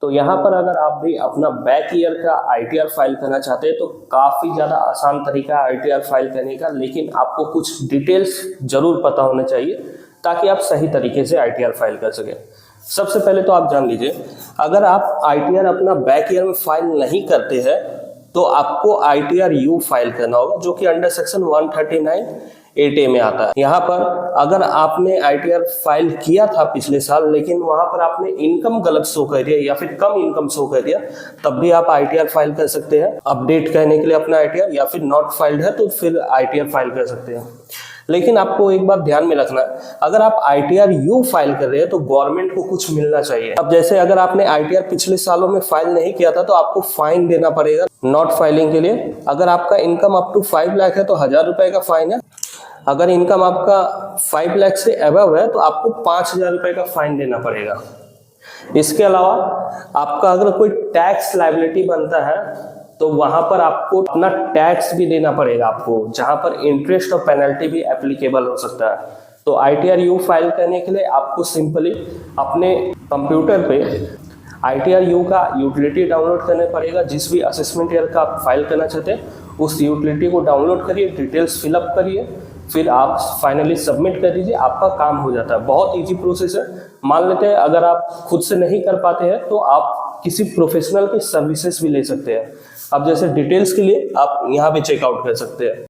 तो यहाँ पर अगर आप भी अपना बैक ईयर का ITR फाइल करना चाहते हैं तो काफ़ी ज़्यादा आसान तरीका है ITR फाइल करने का, लेकिन आपको कुछ डिटेल्स जरूर पता होने चाहिए ताकि आप सही तरीके से ITR फाइल कर सकें। सबसे पहले तो आप जान लीजिए, अगर आप ITR अपना बैक ईयर में फाइल नहीं करते हैं तो आपको ITR U फाइल करना होगा, जो कि अंडर सेक्शन 139(8A) में आता है। यहाँ पर अगर आपने ITR फाइल किया था पिछले साल, लेकिन वहां पर आपने इनकम गलत शो कर दिया या फिर कम इनकम शो कर दिया, तब भी आप ITR फाइल कर सकते हैं अपडेट करने के लिए अपना ITR, या फिर नॉट फाइल्ड है तो फिर ITR फाइल कर सकते हैं। लेकिन आपको एक बात ध्यान में रखना है, अगर आप ITR U फाइल कर रहे हैं तो गवर्नमेंट को कुछ मिलना चाहिए। अब जैसे अगर आपने ITR पिछले सालों में फाइल नहीं किया था तो आपको फाइन देना पड़ेगा नॉट फाइलिंग के लिए। अगर आपका इनकम अप टू 5 लाख है तो 1000 रुपए का फाइन है। अगर इनकम आपका 5 लाख से अबव है तो आपको 5000 रुपए का फाइन देना पड़ेगा। इसके अलावा आपका अगर कोई टैक्स लायबिलिटी बनता है तो वहां पर आपको अपना टैक्स भी देना पड़ेगा आपको, जहां पर इंटरेस्ट और पेनल्टी भी एप्लीकेबल हो सकता है। तो ITR U फाइल करने के लिए आपको सिंपली अपने कंप्यूटर पे ITR U का यूटिलिटी डाउनलोड करना पड़ेगा। जिस भी असेसमेंट ईयर का आप फाइल करना चाहते हैं उस यूटिलिटी को डाउनलोड करिए, डिटेल्स फिलअप करिए, फिर आप फाइनली सबमिट कर दीजिए, आपका काम हो जाता है। बहुत इजी प्रोसेस है। मान लेते हैं अगर आप खुद से नहीं कर पाते हैं तो आप किसी प्रोफेशनल की सर्विसेज भी ले सकते हैं। अब जैसे डिटेल्स के लिए आप यहाँ पे चेकआउट कर सकते हैं।